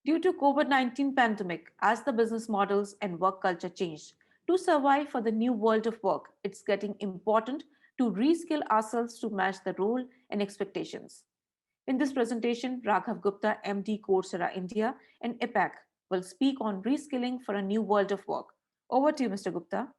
Due to COVID-19 pandemic, as the business models and work culture changed, to survive for the new world of work, it's getting important to reskill ourselves to match the role and expectations. In this presentation, Raghav Gupta, MD Coursera India and IPAC will speak on reskilling for a new world of work. Over to you, Mr. Gupta.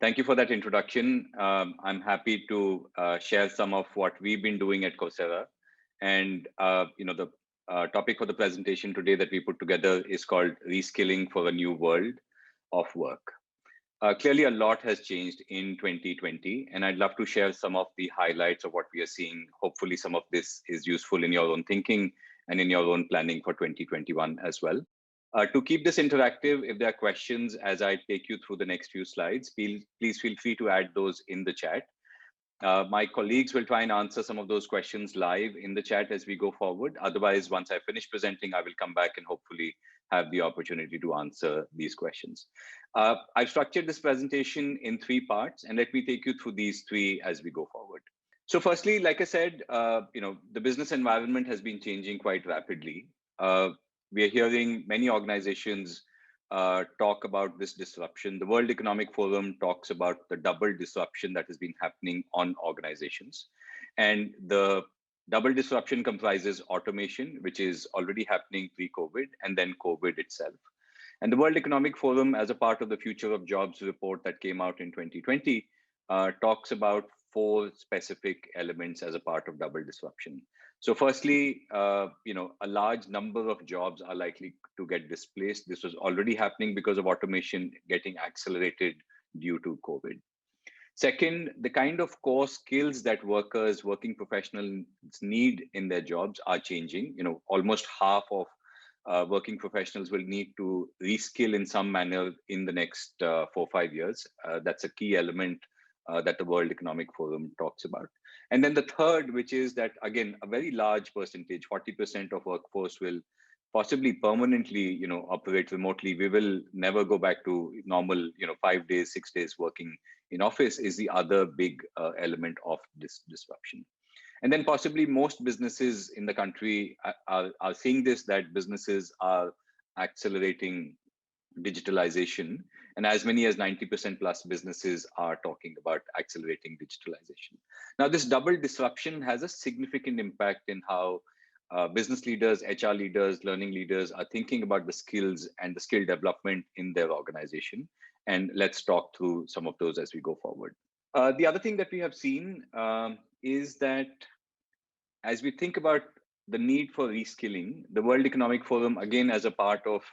Thank you for that introduction. I'm happy to share some of what we've been doing at Coursera. And the topic for the presentation today that we put together is called Reskilling for a New World of Work. Clearly, a lot has changed in 2020, and I'd love to share some of the highlights of what we are seeing. Hopefully, some of this is useful in your own thinking and in your own planning for 2021 as well. To keep this interactive, if there are questions as I take you through the next few slides, please feel free to add those in the chat. My colleagues will try and answer some of those questions live in the chat as we go forward. Otherwise, once I finish presenting, I will come back and hopefully have the opportunity to answer these questions. I've structured this presentation in 3 parts, and let me take you through these 3 as we go forward. So firstly, like I said, the business environment has been changing quite rapidly. We are hearing many organizations talk about this disruption. The World Economic Forum talks about the double disruption that has been happening on organizations. And the double disruption comprises automation, which is already happening pre-COVID, and then COVID itself. And the World Economic Forum, as a part of the Future of Jobs report that came out in 2020, talks about 4 specific elements as a part of double disruption. So firstly, a large number of jobs are likely to get displaced. This was already happening because of automation getting accelerated due to COVID. Second, the kind of core skills that working professionals need in their jobs are changing. Almost half of working professionals will need to reskill in some manner in the next 4 or 5 years. That's a key element that the World Economic Forum talks about. And then the third, which is that, again, a very large percentage, 40% of workforce will possibly permanently, operate remotely. We will never go back to normal, 5 days, 6 days working in office is the other big element of this disruption. And then possibly most businesses in the country are seeing this, that businesses are accelerating digitalization, and as many as 90% plus businesses are talking about accelerating digitalization. Now, this double disruption has a significant impact in how business leaders, HR leaders, learning leaders are thinking about the skills and the skill development in their organization. And let's talk through some of those as we go forward. The other thing that we have seen is that as we think about the need for reskilling, the World Economic Forum, again, as a part of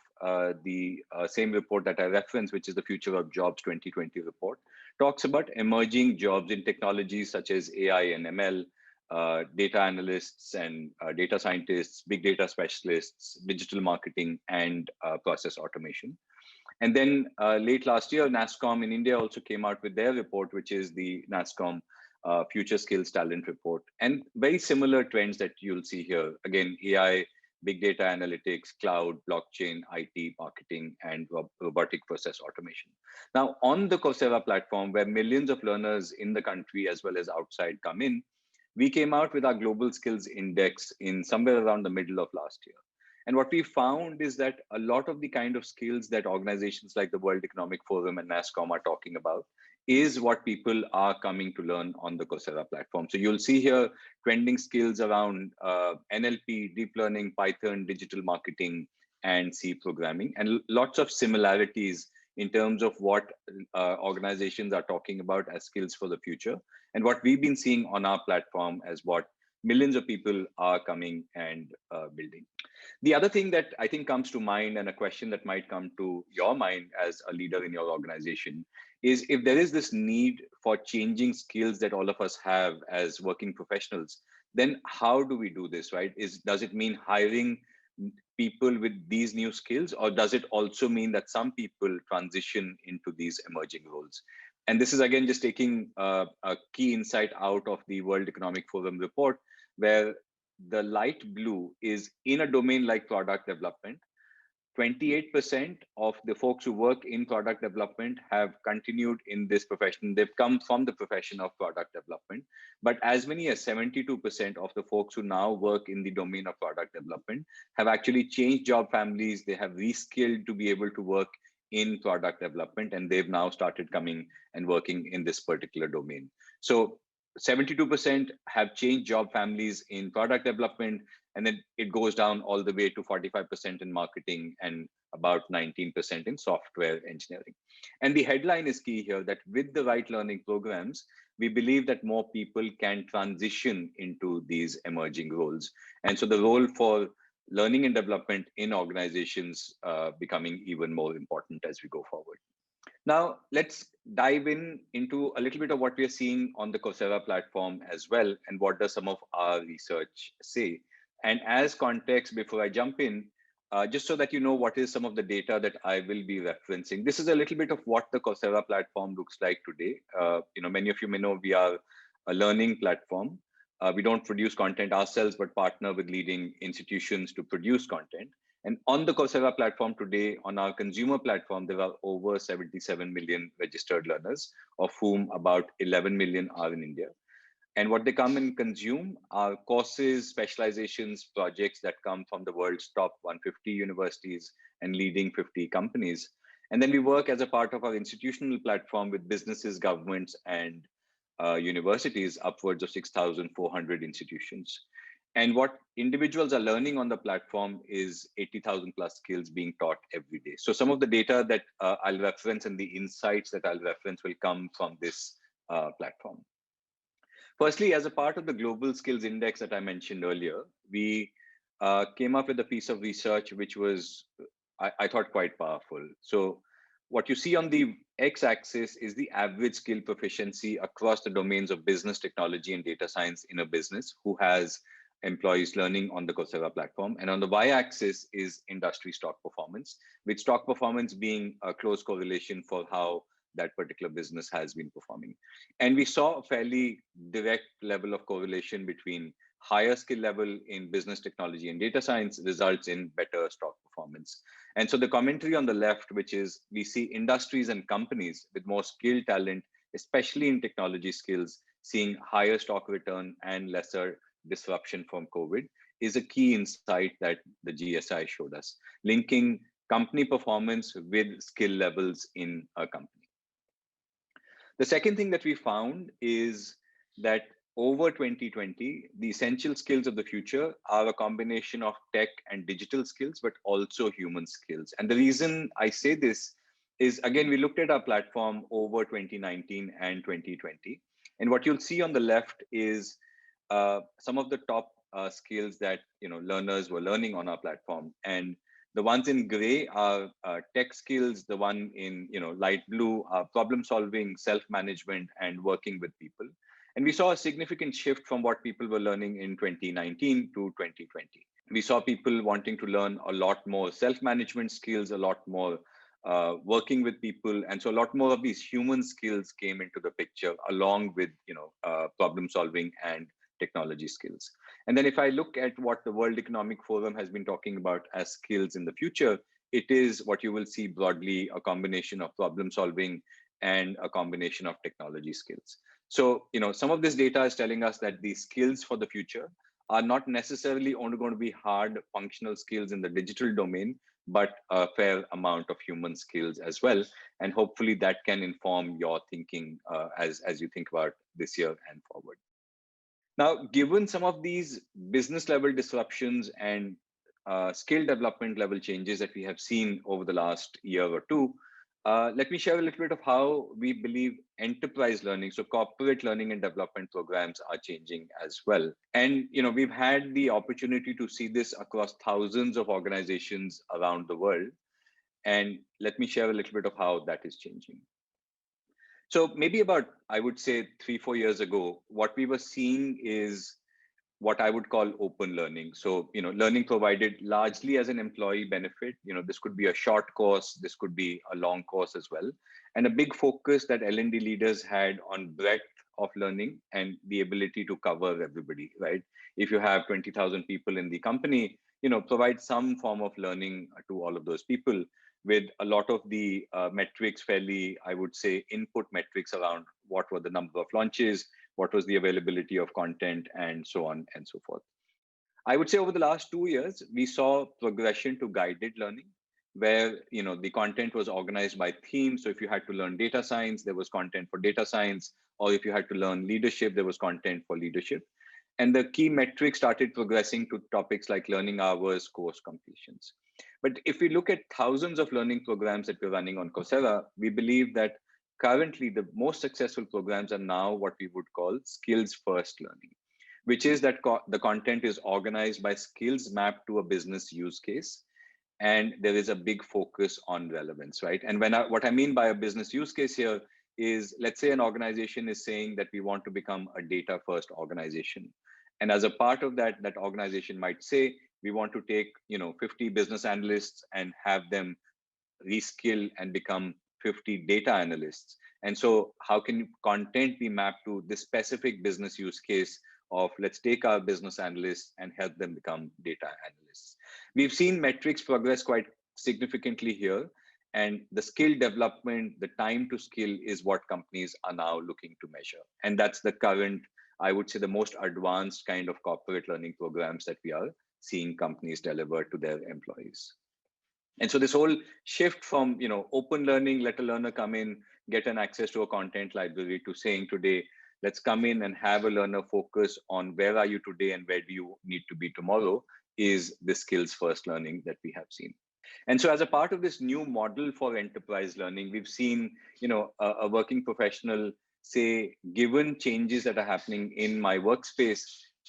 the same report that I referenced, which is the Future of Jobs 2020 report, talks about emerging jobs in technologies such as AI and ML, data analysts and data scientists, big data specialists, digital marketing, and process automation. And then late last year, NASSCOM in India also came out with their report, which is the NASSCOM Future Skills Talent Report, and very similar trends that you'll see here. Again, AI, big data analytics, cloud, blockchain, IT, marketing, and robotic process automation. Now, on the Coursera platform, where millions of learners in the country as well as outside come in, we came out with our Global Skills Index in somewhere around the middle of last year. And what we found is that a lot of the kind of skills that organizations like the World Economic Forum and NASSCOM are talking about is what people are coming to learn on the Coursera platform. So you'll see here trending skills around NLP, deep learning, Python, digital marketing, and C programming, and lots of similarities in terms of what organizations are talking about as skills for the future, and what we've been seeing on our platform as what millions of people are coming and building. The other thing that I think comes to mind, and a question that might come to your mind as a leader in your organization, is if there is this need for changing skills that all of us have as working professionals, then how do we do this, right? Does it mean hiring people with these new skills, or does it also mean that some people transition into these emerging roles? And this is, again, just taking a key insight out of the World Economic Forum report, where the light blue is in a domain like product development. 28% of the folks who work in product development have continued in this profession. They've come from the profession of product development, but as many as 72% of the folks who now work in the domain of product development have actually changed job families. They have reskilled to be able to work in product development, and they've now started coming and working in this particular domain. So 72% have changed job families in product development, and then it goes down all the way to 45% in marketing and about 19% in software engineering. And the headline is key here, that with the right learning programs, we believe that more people can transition into these emerging roles. And so the role for learning and development in organizations becoming even more important as we go forward. Now, let's dive into a little bit of what we are seeing on the Coursera platform as well, and what does some of our research say. And as context, before I jump in, just so that you know what is some of the data that I will be referencing. This is a little bit of what the Coursera platform looks like today. Many of you may know we are a learning platform. We don't produce content ourselves, but partner with leading institutions to produce content. And on the Coursera platform today, on our consumer platform, there are over 77 million registered learners, of whom about 11 million are in India. And what they come and consume are courses, specializations, projects that come from the world's top 150 universities and leading 50 companies. And then we work as a part of our institutional platform with businesses, governments, and universities, upwards of 6,400 institutions. And what individuals are learning on the platform is 80,000 plus skills being taught every day. So some of the data that I'll reference and the insights that I'll reference will come from this platform. Firstly, as a part of the Global Skills Index that I mentioned earlier, we came up with a piece of research which was, I thought, quite powerful. So what you see on the x-axis is the average skill proficiency across the domains of business, technology, and data science in a business who has employees learning on the Coursera platform. And on the y-axis is industry stock performance, with stock performance being a close correlation for how that particular business has been performing. And we saw a fairly direct level of correlation between higher skill level in business, technology, and data science results in better stock performance. And so the commentary on the left, which is we see industries and companies with more skilled talent, especially in technology skills, seeing higher stock return and lesser disruption from COVID, is a key insight that the GSI showed us, linking company performance with skill levels in a company. The second thing that we found is that over 2020, the essential skills of the future are a combination of tech and digital skills, but also human skills. And the reason I say this is, again, we looked at our platform over 2019 and 2020. And what you'll see on the left is some of the top skills that learners were learning on our platform. And the ones in gray are tech skills. The one in light blue are problem solving, self-management, and working with people. And we saw a significant shift from what people were learning in 2019 to 2020. We saw people wanting to learn a lot more self-management skills, a lot more working with people. And so a lot more of these human skills came into the picture, along with problem solving and technology skills. And then if I look at what the World Economic Forum has been talking about as skills in the future, it is what you will see broadly, a combination of problem solving and a combination of technology skills. So, some of this data is telling us that these skills for the future are not necessarily only going to be hard functional skills in the digital domain, but a fair amount of human skills as well. And hopefully that can inform your thinking as you think about this year and forward. Now, given some of these business level disruptions and skill development level changes that we have seen over the last year or two, let me share a little bit of how we believe enterprise learning, so corporate learning and development programs, are changing as well. And we've had the opportunity to see this across thousands of organizations around the world. And let me share a little bit of how that is changing. So maybe about, I would say 3-4 years ago, what we were seeing is what I would call open learning. So, learning provided largely as an employee benefit. This could be a short course, this could be a long course as well. And a big focus that L&D leaders had on breadth of learning and the ability to cover everybody, right? If you have 20,000 people in the company, provide some form of learning to all of those people with a lot of the metrics fairly, I would say, input metrics around what were the number of launches, what was the availability of content, and so on and so forth. I would say over the last 2 years, we saw progression to guided learning, where the content was organized by theme. So if you had to learn data science, there was content for data science, or if you had to learn leadership, there was content for leadership. And the key metrics started progressing to topics like learning hours, course completions. But if we look at thousands of learning programs that we're running on Coursera, we believe that currently the most successful programs are now what we would call skills first learning, which is that the content is organized by skills mapped to a business use case. And there is a big focus on relevance, right? And what I mean by a business use case here is, let's say an organization is saying that we want to become a data first organization. And as a part of that, that organization might say, we want to take 50 business analysts and have them reskill and become 50 data analysts. And so how can content be mapped to this specific business use case of, let's take our business analysts and help them become data analysts? We've seen metrics progress quite significantly here. And the skill development, the time to skill is what companies are now looking to measure. And that's the current, I would say, the most advanced kind of corporate learning programs that we are seeing companies deliver to their employees. And so this whole shift from open learning, let a learner come in, get an access to a content library, to saying today, let's come in and have a learner focus on where are you today and where do you need to be tomorrow, is the skills first learning that we have seen. And so as a part of this new model for enterprise learning, we've seen a working professional say, given changes that are happening in my workspace,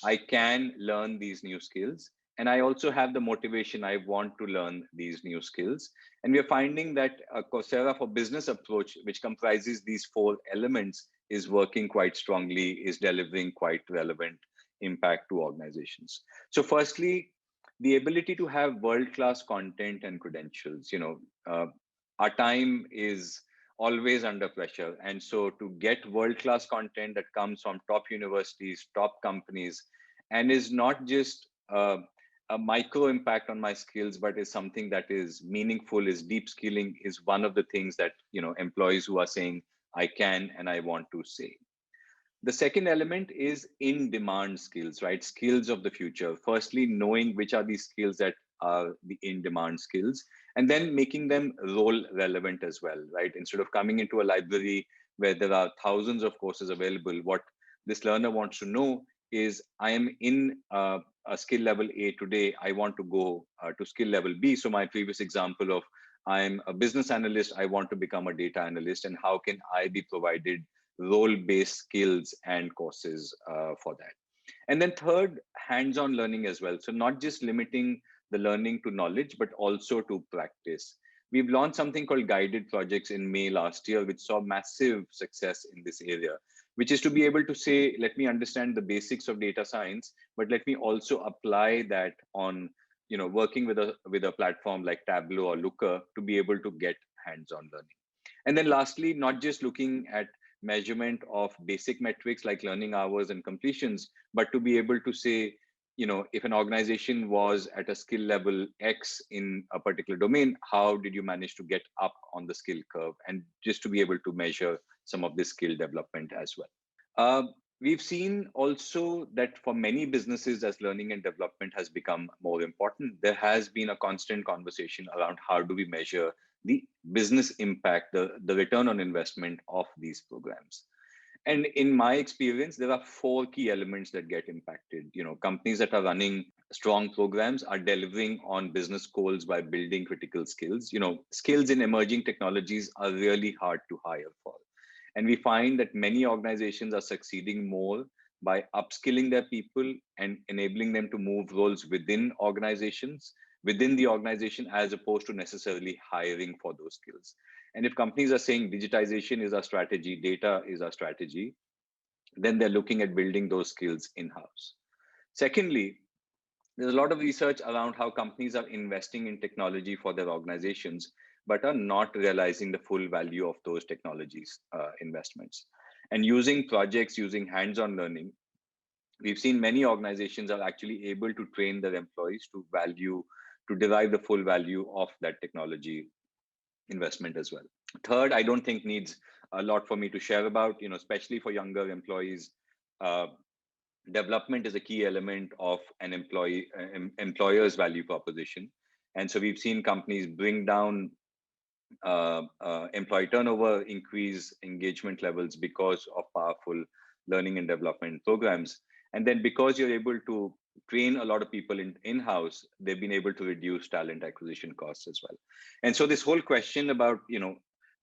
I can learn these new skills. And I also have the motivation, I want to learn these new skills. And we're finding that a Coursera for Business approach, which comprises these 4 elements, is working quite strongly, is delivering quite relevant impact to organizations. So firstly, the ability to have world-class content and credentials. Our time is always under pressure. And so to get world-class content that comes from top universities, top companies, and is not just a micro impact on my skills, but is something that is meaningful, is deep skilling, is one of the things that employees who are saying, I can and I want to say. The second element is in-demand skills, right? Skills of the future. Firstly, knowing which are these skills that are the in-demand skills, and then making them role relevant as well, right? Instead of coming into a library where there are thousands of courses available, what this learner wants to know is, I am in a skill level A today, I want to go to skill level B. So my previous example of, I'm a business analyst, I want to become a data analyst, and how can I be provided role-based skills and courses for that. And then third, hands-on learning as well. So not just limiting the learning to knowledge, but also to practice. We've launched something called Guided Projects in May last year, which saw massive success in this area, which is to be able to say, let me understand the basics of data science, but let me also apply that on working with a platform like Tableau or Looker to be able to get hands-on learning. And then lastly, not just looking at measurement of basic metrics like learning hours and completions, but to be able to say, if an organization was at a skill level X in a particular domain, how did you manage to get up on the skill curve? And just to be able to measure some of this skill development as well. We've seen also that for many businesses, as learning and development has become more important, there has been a constant conversation around how do we measure the business impact, the return on investment of these programs. And in my experience, there are 4 key elements that get impacted. Companies that are running strong programs are delivering on business goals by building critical skills. Skills in emerging technologies are really hard to hire for. And we find that many organizations are succeeding more by upskilling their people and enabling them to move roles within the organization, as opposed to necessarily hiring for those skills. And if companies are saying digitization is our strategy, data is our strategy, then they're looking at building those skills in-house. Secondly, there's a lot of research around how companies are investing in technology for their organizations, but are not realizing the full value of those technologies investments. And using projects, using hands-on learning, we've seen many organizations are actually able to train their employees to derive the full value of that technology investment as well. Third, I don't think needs a lot for me to share about, especially for younger employees. Uh, Development is a key element of an employer's value proposition. And so we've seen companies bring down employee turnover, increase engagement levels because of powerful learning and development programs. And then because you're able to train a lot of people in-house, they've been able to reduce talent acquisition costs as well. And so this whole question about,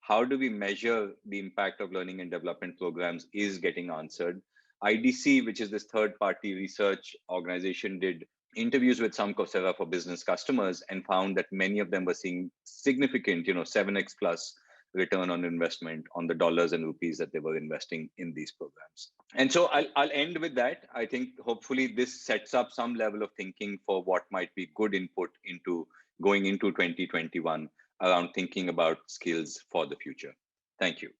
how do we measure the impact of learning and development programs is getting answered. IDC, which is this third-party research organization, did interviews with some Coursera for Business customers and found that many of them were seeing significant, 7x plus return on investment on the dollars and rupees that they were investing in these programs. And so I'll end with that. I think hopefully this sets up some level of thinking for what might be good input into going into 2021 around thinking about skills for the future. Thank you.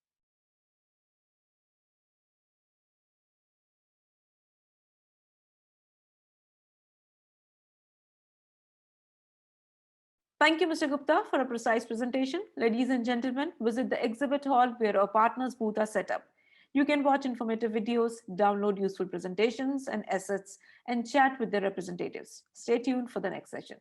Thank you, Mr. Gupta, for a precise presentation. Ladies and gentlemen, visit the exhibit hall where our partners' booth are set up. You can watch informative videos, download useful presentations and assets, and chat with their representatives. Stay tuned for the next session.